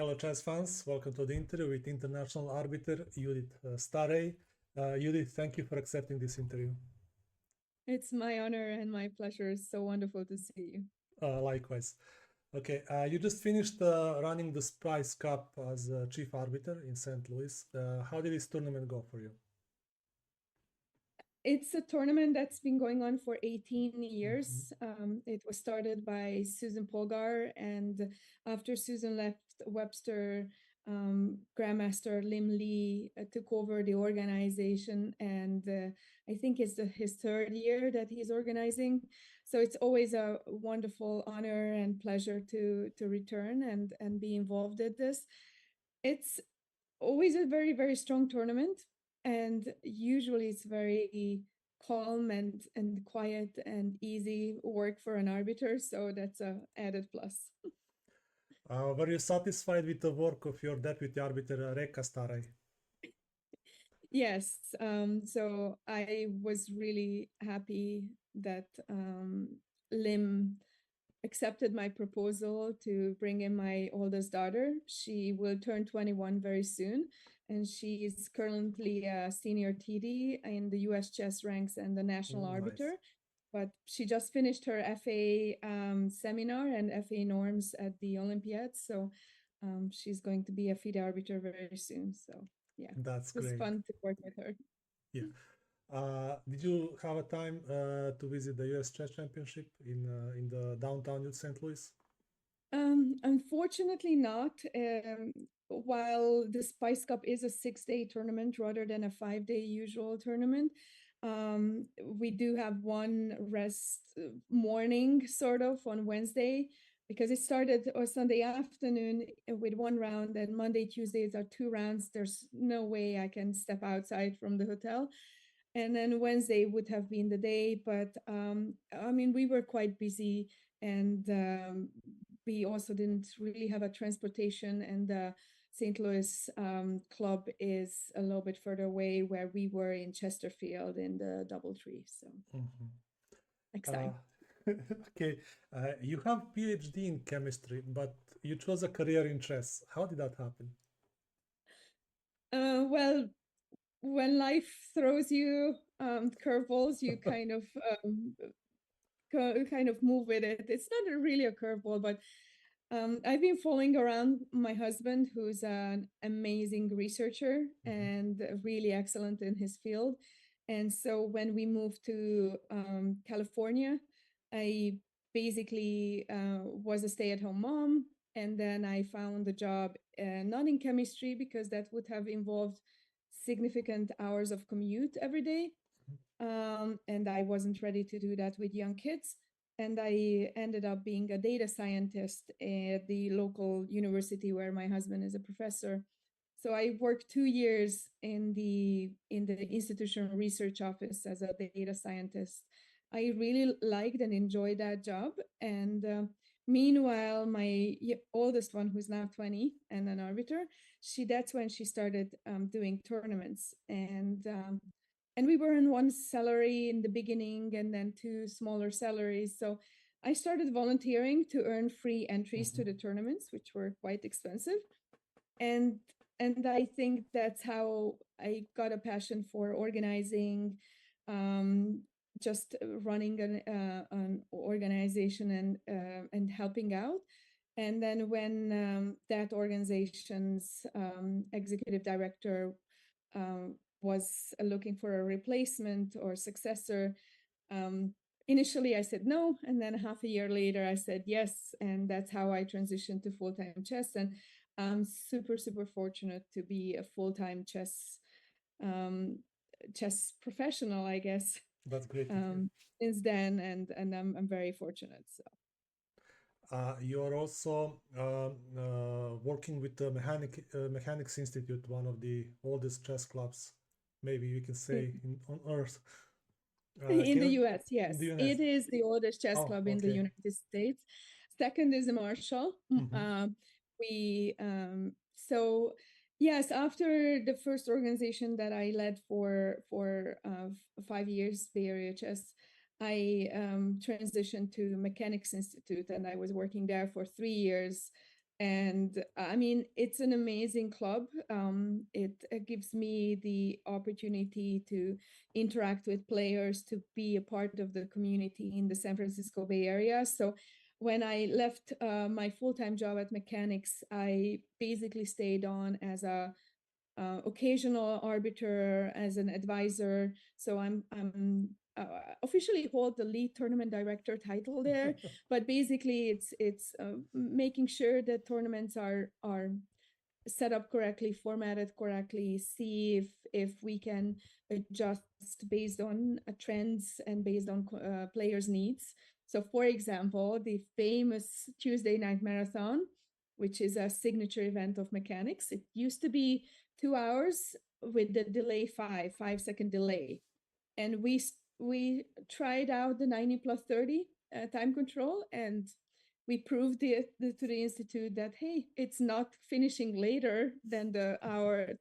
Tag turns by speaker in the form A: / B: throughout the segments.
A: Hello, chess fans. Welcome to the interview with International Arbiter Judit Sztaray. Judit, thank you for accepting this interview.
B: It's my honor and my pleasure. It's so wonderful to see you.
A: Likewise. Okay, you just finished running the SPICE Cup as chief arbiter in St. Louis. How did this tournament go for you?
B: It's a tournament that's been going on for 18 years. It was started by Susan Polgar, and after Susan left, Webster Grandmaster Lim Lee took over the organization, and I think it's his third year that he's organizing. So it's always a wonderful honor and pleasure to return and be involved in this. It's always a very, very strong tournament. And usually it's very calm and quiet and easy work for an arbiter. So that's an added plus.
A: Were you satisfied with the work of your deputy arbiter, Rekka Sztaray?
B: Yes. So I was really happy that Lim accepted my proposal to bring in my oldest daughter. She will turn 21 very soon, and she is currently a senior TD in the US chess ranks and the national arbiter.
A: Nice.
B: But she just finished her FA seminar and FA norms at the Olympiad. So she's going to be a FIDE arbiter very soon. So yeah,
A: That's
B: it was
A: great.
B: fun to work with her.
A: Yeah. Did you have a time to visit the US Chess Championship in the downtown St. Louis?
B: Unfortunately not. While the SPICE Cup is a 6-day tournament rather than a 5-day usual tournament, we do have one rest morning sort of on Wednesday, because it started on Sunday afternoon with one round, and Monday, Tuesdays are 2 rounds. There's no way I can step outside from the hotel. And then Wednesday would have been the day, but I mean, we were quite busy, and we also didn't really have a transportation, and the St. Louis club is a little bit further away, where we were in Chesterfield in the DoubleTree. So next time.
A: Okay, you have PhD in chemistry, but you chose a career in chess. How did that happen?
B: Well, when life throws you curveballs, you kind of move with it. It's not really a curveball, but I've been following around my husband, who's an amazing researcher and really excellent in his field. And so when we moved to California, I basically was a stay-at-home mom. And then I found a job not in chemistry, because that would have involved significant hours of commute every day. And I wasn't ready to do that with young kids. And I ended up being a data scientist at the local university where my husband is a professor. So I worked 2 years in the institutional research office as a data scientist. I really liked and enjoyed that job. And meanwhile, my oldest one, who's now 20 and an arbiter, that's when she started doing tournaments. And we were in one salary in the beginning, and then 2 smaller salaries. So I started volunteering to earn free entries to the tournaments, which were quite expensive. And I think that's how I got a passion for organizing, just running an organization and helping out. And then when that organization's executive director was looking for a replacement or successor, initially I said no, and then half a year later I said yes, and that's how I transitioned to full-time chess. And I'm super, super fortunate to be a full-time chess professional, I guess.
A: That's great.
B: Since then, and I'm very fortunate. So.
A: You are also working with the Mechanics Institute, one of the oldest chess clubs, maybe we can say, on Earth.
B: In the US, yes.
A: The US.
B: It is the oldest chess club in the United States. Second is the Marshall. So yes, after the first organization that I led for 5 years, Bay Area Chess, I transitioned to Mechanics Institute, and I was working there for 3 years, And I mean, it's an amazing club. It gives me the opportunity to interact with players, to be a part of the community in the San Francisco Bay Area. So when I left my full-time job at Mechanics, I basically stayed on as a occasional arbiter, as an advisor. So I'm officially hold the lead tournament director title there, but basically it's making sure that tournaments are set up correctly, formatted correctly, see if we can adjust based on trends and based on players' needs. So, for example, the famous Tuesday Night Marathon, which is a signature event of Mechanics, it used to be 2 hours with the delay 5-second delay, and we tried out the 90+30 time control, and we proved to the institute that, hey, it's not finishing later than the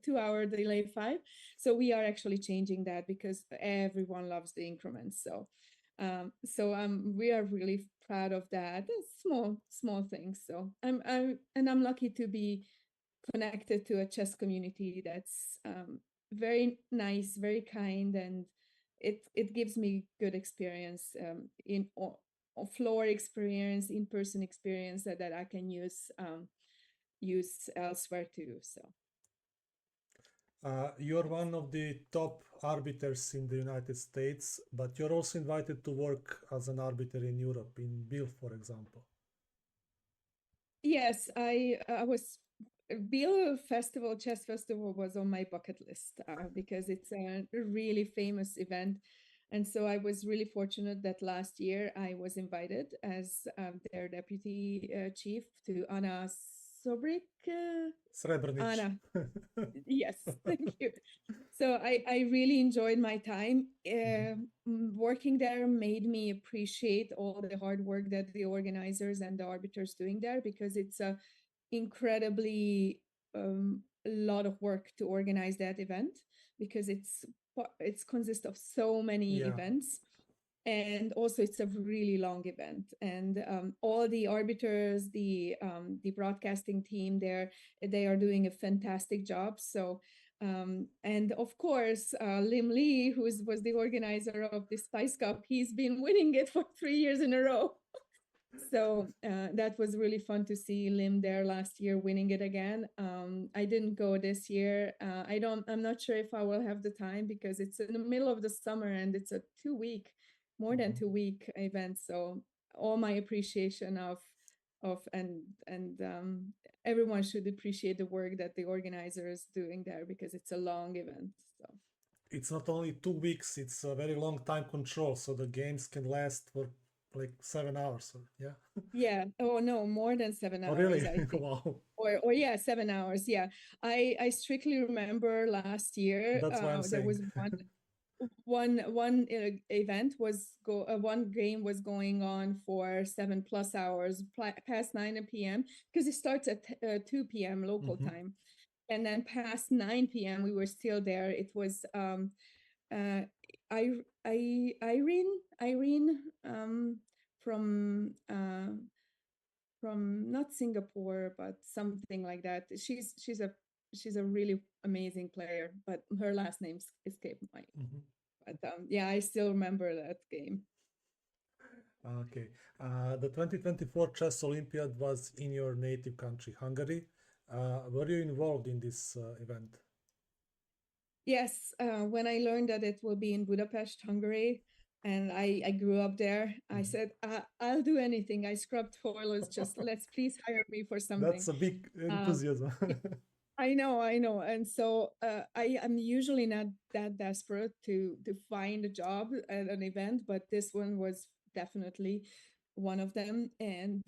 B: 2 hour delay 5. So we are actually changing that because everyone loves the increments. So we are really proud of that. It's small things. So I'm lucky to be connected to a chess community that's very nice, very kind, and it gives me good experience in floor experience, in-person experience that I can use elsewhere too. So
A: You're one of the top arbiters in the United States, but you're also invited to work as an arbiter in Europe, in Bill, for example.
B: yes, I was Bill Festival, Chess Festival was on my bucket list because it's a really famous event. And so I was really fortunate that last year I was invited as their deputy chief to Anna Sobrik.
A: Srebrenic.
B: Anna, yes, thank you. So I really enjoyed my time. Working there made me appreciate all the hard work that the organizers and the arbiters doing there, because it's a incredibly a lot of work to organize that event, because it's consists of so many events, and also it's a really long event, and all the arbiters, the broadcasting team there, they are doing a fantastic job. So and of course Lim Lee, who was the organizer of the SPICE Cup, he's been winning it for 3 years in a row. So that was really fun to see Lim there last year winning it again. I didn't go this year. I'm not sure if I will have the time, because it's in the middle of the summer and it's a 2-week, more than 2-week event. So all my appreciation of and everyone should appreciate the work that the organizer is doing there, because it's a long event. So
A: it's not only 2 weeks, it's a very long time control, so the games can last for like 7 hours. Yeah.
B: Yeah. Oh no, more than 7 hours.
A: Oh really?
B: I think.
A: Wow.
B: Or yeah, 7 hours. Yeah. I strictly remember last year
A: That's why I'm
B: there
A: saying.
B: was one event was one game was going on for 7+ hours, past 9 p.m., because it starts at 2 p.m. local time, and then past 9 p.m. we were still there. It was Irene from not Singapore, but something like that. She's a really amazing player, but her last name escaped my. But yeah, I still remember that game.
A: Okay. The 2024 Chess Olympiad was in your native country, Hungary. Were you involved in this event?
B: Yes, when I learned that it will be in Budapest, Hungary, and I grew up there, I said, I'll do anything. I scrubbed toilets, just let's please hire me for something.
A: That's a big enthusiasm.
B: I know. And so I am usually not that desperate to find a job at an event, but this one was definitely one of them. And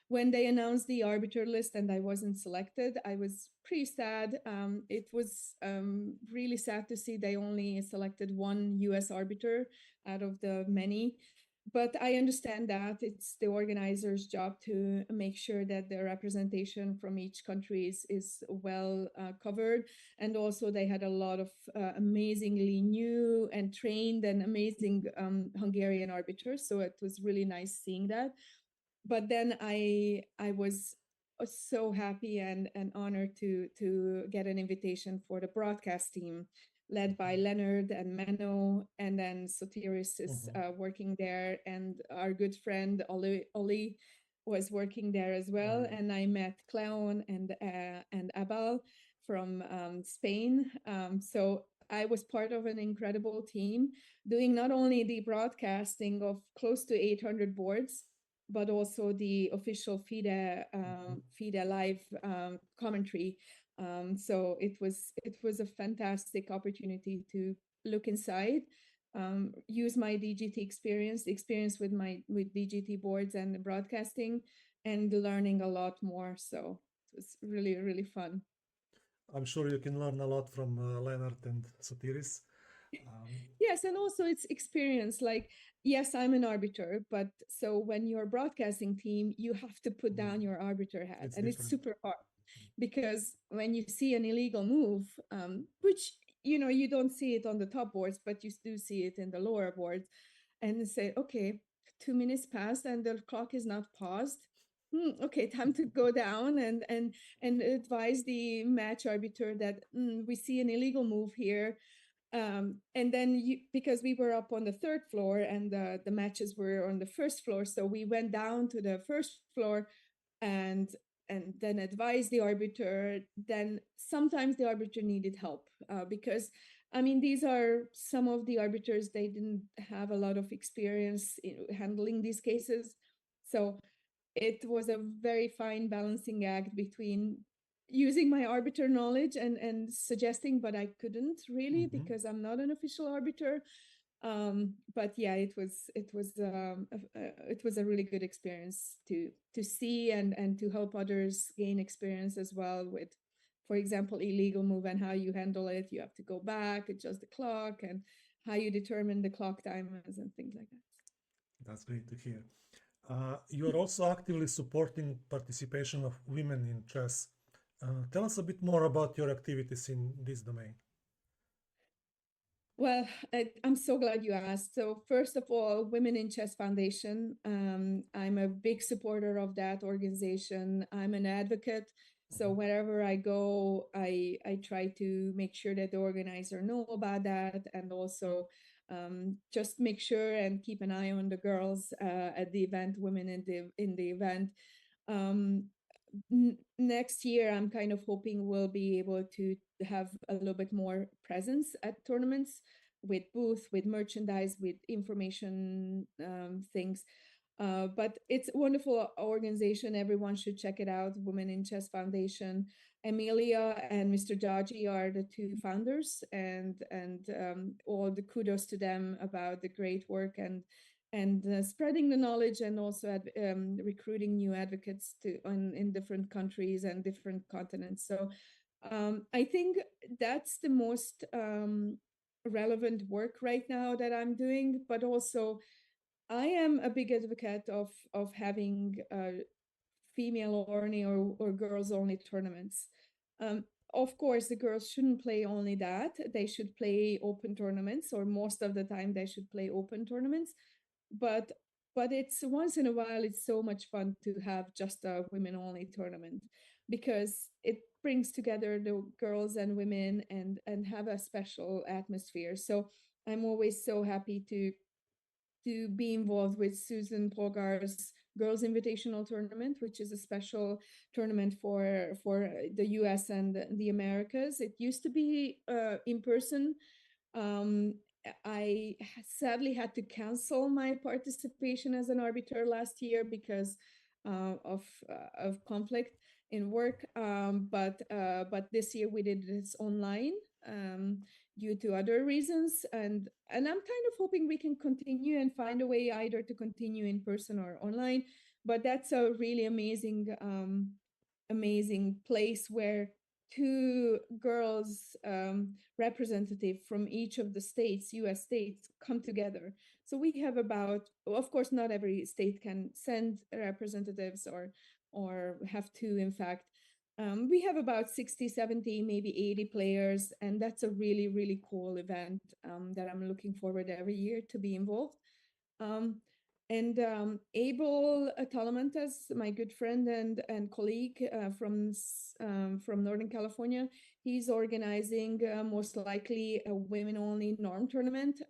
B: when they announced the arbiter list and I wasn't selected, I was pretty sad. It was really sad to see they only selected one US arbiter out of the many. But I understand that it's the organizer's job to make sure that the representation from each country is well covered. And also they had a lot of amazingly new and trained and amazing Hungarian arbiters. So it was really nice seeing that. But then I was so happy and honored to get an invitation for the broadcast team led by Leonard and Menno, and then Sotiris is working there, and our good friend Oli was working there as well. And I met Cleon and Abel from Spain. So I was part of an incredible team doing not only the broadcasting of close to 800 boards, but also the official FIDE live commentary. So it was a fantastic opportunity to look inside, use my DGT experience with DGT boards and broadcasting, and learning a lot more. So it was really, really fun.
A: I'm sure you can learn a lot from Leonard and Sotiris.
B: Yes, and also it's experience. Like, yes, I'm an arbiter, but so when you're a broadcasting team, you have to put down your arbiter hat, and it's super hard because when you see an illegal move, which you don't see it on the top boards, but you do see it in the lower boards, and say, okay, 2 minutes passed and the clock is not paused. Okay, time to go down and advise the match arbiter that we see an illegal move here. And then because we were up on the 3rd floor and the matches were on the 1st floor, so we went down to the 1st floor and then advised the arbiter. Then sometimes the arbiter needed help because I mean, these are some of the arbiters, they didn't have a lot of experience in handling these cases. So it was a very fine balancing act between using my arbiter knowledge and suggesting, but I couldn't really because I'm not an official arbiter. But yeah, it was a really good experience to see and to help others gain experience as well with, for example, illegal move and how you handle it. You have to go back, adjust the clock, and how you determine the clock timers and things like that.
A: That's great to hear. You are also actively supporting participation of women in chess. Tell us a bit more about your activities in this domain.
B: Well, I'm so glad you asked. So first of all, Women in Chess Foundation. I'm a big supporter of that organization. I'm an advocate. So wherever I go, I try to make sure that the organizer know about that, and also just make sure and keep an eye on the girls at the event, women in the event. Next year, I'm kind of hoping we'll be able to have a little bit more presence at tournaments with booth, with merchandise, with information things. But it's a wonderful organization. Everyone should check it out. Women in Chess Foundation. Amelia and Mr. Jaji are the 2 founders, and all the kudos to them about the great work and spreading the knowledge, and also recruiting new advocates in different countries and different continents. So I think that's the most relevant work right now that I'm doing. But also, I am a big advocate of having female only or girls only tournaments. Of course, the girls shouldn't play only that. They should play open tournaments, or most of the time they should play open tournaments. But it's once in a while, it's so much fun to have just a women only tournament, because it brings together the girls and women and have a special atmosphere. So I'm always so happy to be involved with Susan Polgar's Girls Invitational Tournament, which is a special tournament for the US and the Americas. It used to be in person. I sadly had to cancel my participation as an arbiter last year because of conflict in work. But this year we did this online due to other reasons, and I'm kind of hoping we can continue and find a way either to continue in person or online. But that's a really amazing place where 2 girls representative from each of the states, US states, come together. So we have about, of course, not every state can send representatives or have 2, in fact. We have about 60, 70, maybe 80 players, and that's a really, really cool event that I'm looking forward every year to be involved. And Abel Talamantes, my good friend and colleague from Northern California, he's organizing most likely a women-only norm tournament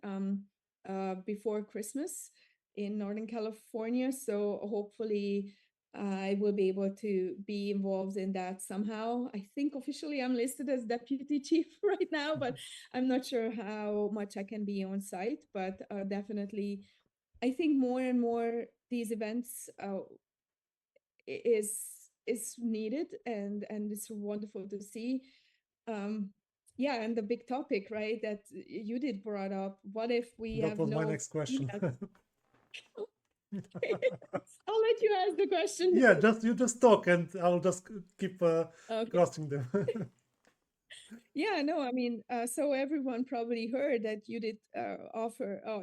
B: before Christmas in Northern California. So hopefully I will be able to be involved in that somehow. I think officially I'm listed as deputy chief right now, but I'm not sure how much I can be on site, but definitely I think more and more these events is needed, and it's wonderful to see. Yeah, and the big topic, right, that you did brought up. What if we
A: That
B: have
A: was my
B: no
A: next question.
B: I'll let you ask the question.
A: Yeah, you just talk and I'll just keep
B: Okay.
A: crossing them.
B: Yeah, no, I mean, so everyone probably heard that you did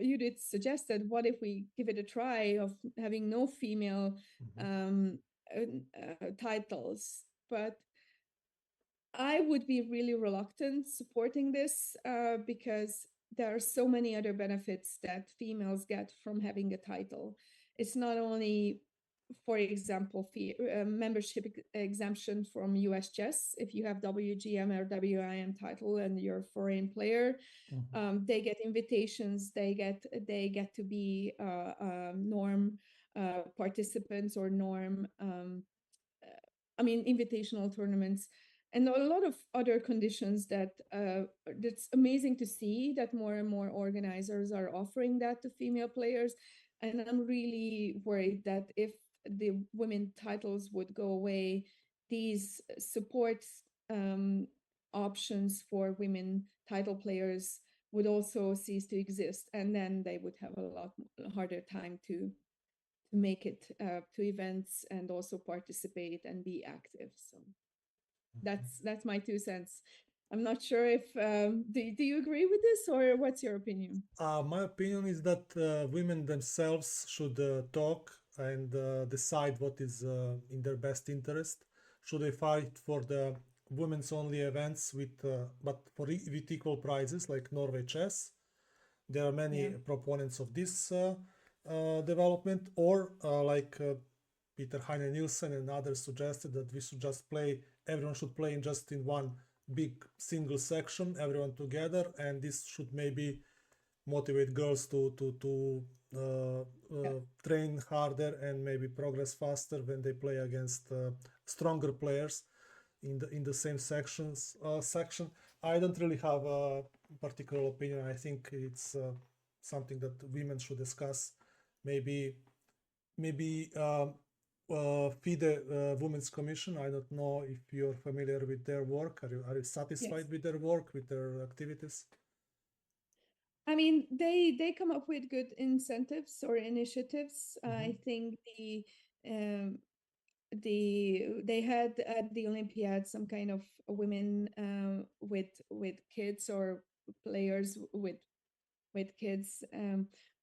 B: you did suggested, what if we give it a try of having no female um, titles? But I would be really reluctant supporting this because there are so many other benefits that females get from having a title. It's not only, for example, membership exemption from US chess. If you have WGM or WIM title and you're a foreign player, they get invitations. They get to be norm participants or norm. I mean, invitational tournaments and a lot of other conditions that it's amazing to see that more and more organizers are offering that to female players. And I'm really worried that if the women titles would go away, these support options for women title players would also cease to exist, and then they would have a lot harder time to make it to events and also participate and be active. So that's my 2 cents. I'm not sure if do you agree with this, or what's your opinion?
A: My opinion is that women themselves should talk and decide what is in their best interest. Should they fight for the women's only events with equal prizes like Norway Chess? There are many
B: Yeah.
A: proponents of this development, or Peter Heine Nielsen and others suggested that we should just play, everyone should play in one big single section, everyone together, and this should maybe motivate girls to train harder and maybe progress faster when they play against stronger players in the same section. I don't really have a particular opinion. I think it's something that women should discuss. Maybe FIDE Women's Commission. I don't know if you're familiar with their work. Are you satisfied
B: Yes.
A: with their work, with their activities?
B: I mean, they come up with good incentives or initiatives. I think um, they had at the Olympiad some kind of women with kids or players with kids.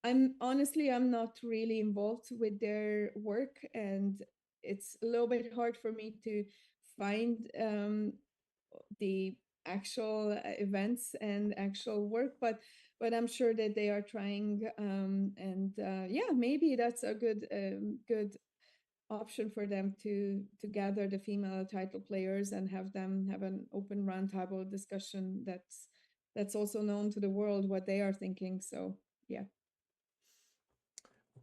B: I'm not really involved with their work, and it's a little bit hard for me to find the actual events and actual work, but I'm sure that they are trying, and yeah, maybe that's a good option for them to gather the female title players and have them have an open roundtable discussion that's also known to the world what they are thinking. So yeah.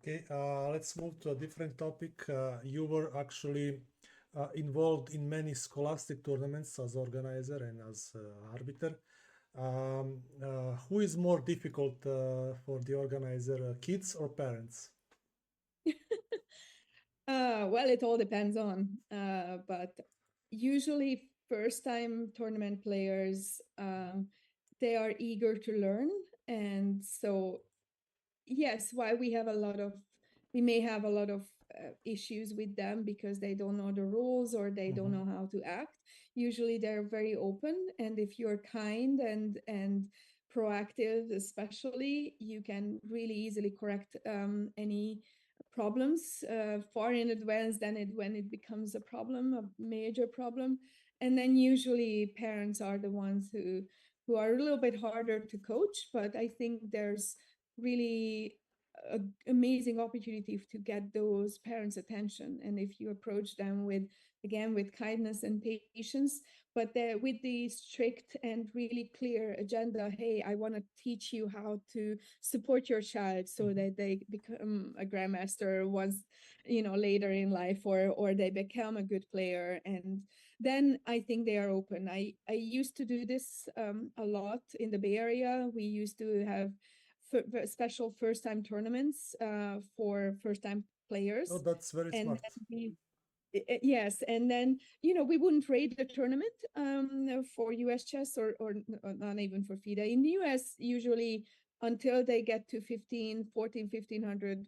A: Okay, let's move to a different topic. You were actually involved in many scholastic tournaments as organizer and as arbiter. Who is more difficult for the organizer, kids or parents?
B: Well, it all depends on, but usually first time tournament players, they are eager to learn. And so, yes, why we may have a lot of issues with them because they don't know the rules or they don't know how to act. Usually they're very open. And if you're kind and proactive, especially, you can really easily correct any problems far in advance than when it becomes a problem, a major problem. And then usually parents are the ones who are a little bit harder to coach, but I think there's really amazing opportunity to get those parents' attention. And if you approach them with, again, with kindness and patience, but with the strict and really clear agenda, hey, I want to teach you how to support your child so that they become a grandmaster once, later in life, or they become a good player. And then I think they are open. I used to do this a lot in the Bay Area. We used to have special first-time tournaments for first-time players.
A: Oh, that's very
B: And
A: smart.
B: then yes, and then we wouldn't rate the tournament for US chess or not even for FIDE. In the US, usually until they get to 1500,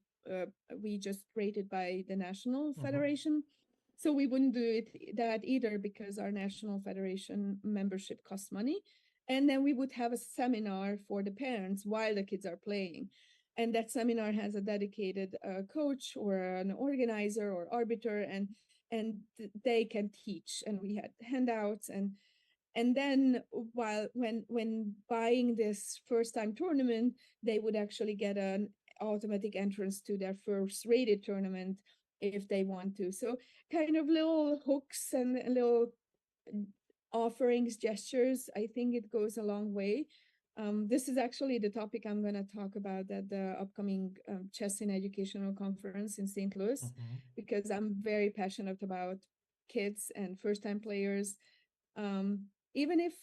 B: we just rated by the national federation. So we wouldn't do that either, because our national federation membership costs money. And then we would have a seminar for the parents while the kids are playing. And that seminar has a dedicated coach or an organizer or arbiter, and they can teach. And we had handouts, and then when buying this first time tournament, they would actually get an automatic entrance to their first rated tournament if they want to. So kind of little hooks and little offerings, gestures, I think it goes a long way. This is actually the topic I'm going to talk about at the upcoming Chess in Educational Conference in St. Louis, because I'm very passionate about kids and first-time players. Even if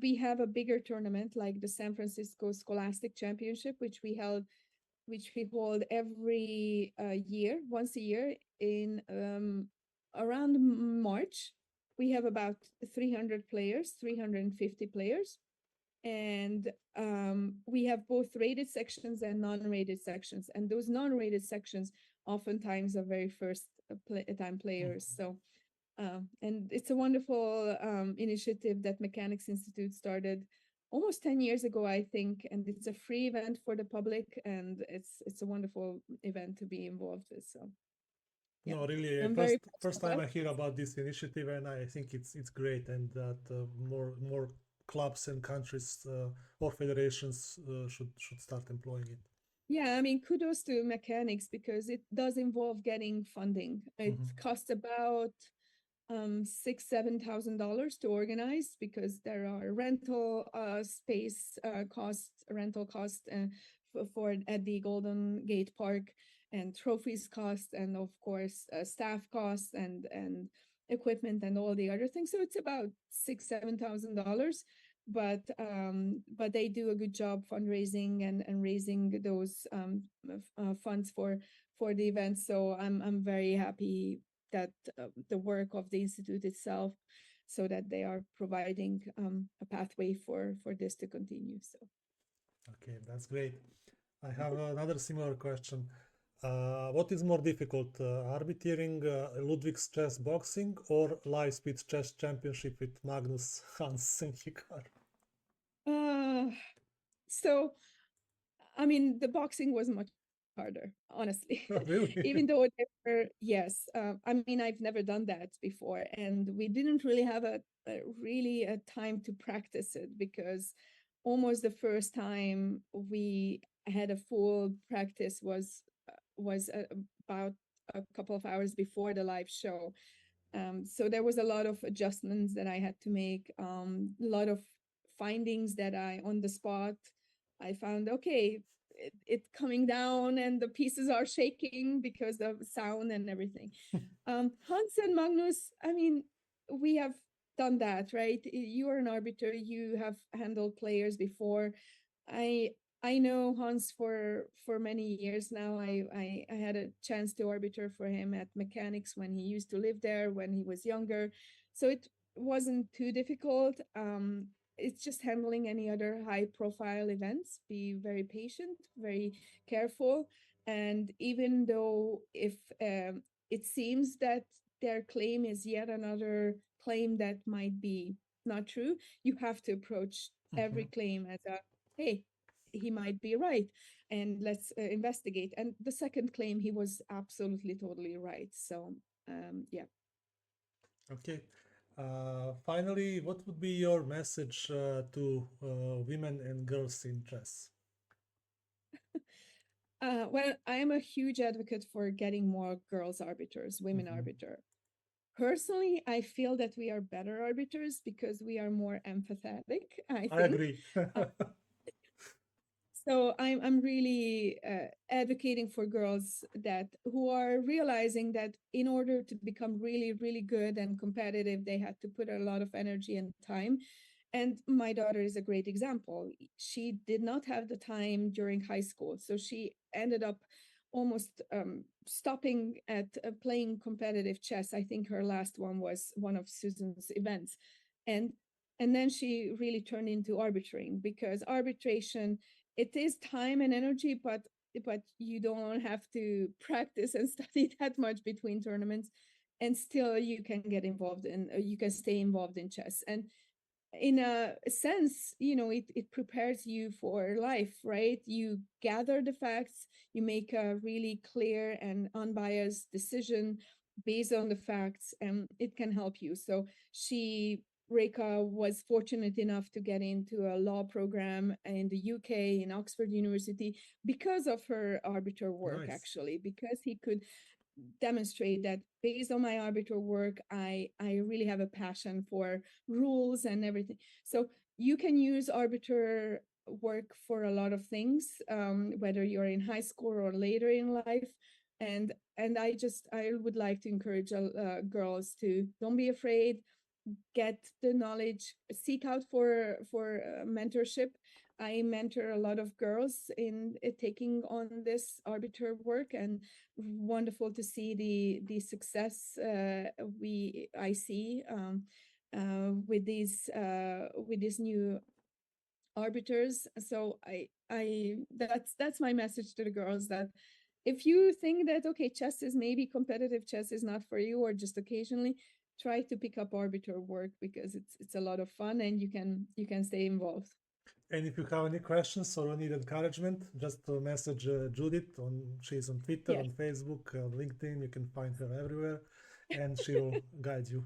B: we have a bigger tournament like the San Francisco Scholastic Championship, which we hold every year, once a year in around March. We have about 300 players, 350 players. And we have both rated sections and non-rated sections. And those non-rated sections oftentimes are very first time players. So, and it's a wonderful initiative that Mechanics Institute started almost 10 years ago, I think. And it's a free event for the public. And it's a wonderful event to be involved with. So. Yeah.
A: No, really,
B: I'm
A: first time I hear about this initiative, and I think it's great, and that more clubs and countries or federations should start employing it.
B: Yeah, I mean, kudos to Mechanics, because it does involve getting funding. It costs about $6,000-7,000 to organize, because there are rental space costs, rental costs for at the Golden Gate Park, and trophies cost, and of course staff costs and equipment and all the other things. So it's about $6,000-7,000. But they do a good job fundraising and raising those funds for the event. So I'm very happy that the work of the institute itself, so that they are providing a pathway for this to continue. So.
A: Okay, that's great. I have another similar question. What is more difficult, arbitrating Ludwig's chess boxing or live speed chess championship with Magnus, Hans, and Hikar?
B: So, I mean, the boxing was much harder, honestly.
A: Really?
B: Even though they were, yes. I mean, I've never done that before, and we didn't really have a time to practice it, because almost the first time we had a full practice was about a couple of hours before the live show. So there was a lot of adjustments that I had to make, a lot of findings that on the spot, I found, okay, it coming down and the pieces are shaking because of sound and everything. Hans and Magnus, I mean, we have done that, right? You are an arbiter, you have handled players before. I know Hans for many years now. I had a chance to arbiter for him at Mechanics when he used to live there when he was younger. So it wasn't too difficult. It's just handling any other high profile events. Be very patient, very careful. And even though if it seems that their claim is yet another claim that might be not true, you have to approach every claim as a, hey, he might be right, and let's investigate. And the second claim, he was absolutely totally right. So yeah.
A: Okay. Finally, what would be your message to women and girls in chess?
B: Well, I am a huge advocate for getting more girls arbiters, women arbiter. Personally, I feel that we are better arbiters because we are more empathetic, I
A: I
B: think.
A: agree.
B: So I'm really advocating for girls that who are realizing that in order to become really, really good and competitive, they had to put a lot of energy and time. And my daughter is a great example. She did not have the time during high school, so she ended up almost stopping at playing competitive chess. I think her last one was one of Susan's events, and then she really turned into arbitering, because arbitration, it is time and energy, but you don't have to practice and study that much between tournaments, and still you can get involved in you can stay involved in chess. And in a sense, it prepares you for life, right? You gather the facts, you make a really clear and unbiased decision based on the facts, and it can help you. So Reka was fortunate enough to get into a law program in the UK, in Oxford University, because of her arbiter work.
A: Nice.
B: Actually, because he could demonstrate that based on my arbiter work, I really have a passion for rules and everything. So you can use arbiter work for a lot of things, whether you're in high school or later in life. And I would like to encourage girls to don't be afraid, get the knowledge, seek out for mentorship. I mentor a lot of girls in taking on this arbiter work, and wonderful to see the success I see with these new arbiters. So that's my message to the girls, that if you think that, okay, chess is maybe competitive chess is not for you, or just occasionally, try to pick up arbiter work, because it's a lot of fun and you can stay involved.
A: And if you have any questions or you need encouragement, just message Judith. She's on Twitter,
B: Yes.
A: on Facebook, on LinkedIn. You can find her everywhere, and she will guide you.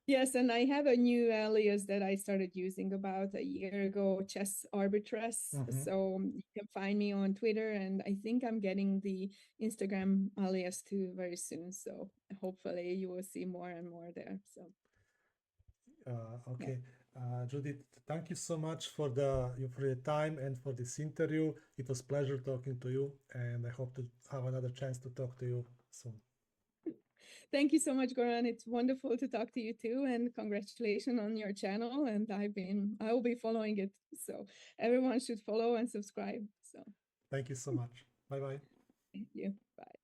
B: Yes, and I have a new alias that I started using about a year ago, Chess Arbitress. So you can find me on Twitter, and I think I'm getting the Instagram alias too very soon. So hopefully you will see more and more there. So
A: Okay, Judith, thank you so much for your time and for this interview. It was pleasure talking to you, and I hope to have another chance to talk to you soon.
B: Thank you so much, Goran. It's wonderful to talk to you too, and congratulations on your channel. And I will be following it. So everyone should follow and subscribe. So
A: thank you so much. Bye bye.
B: thank you. Bye.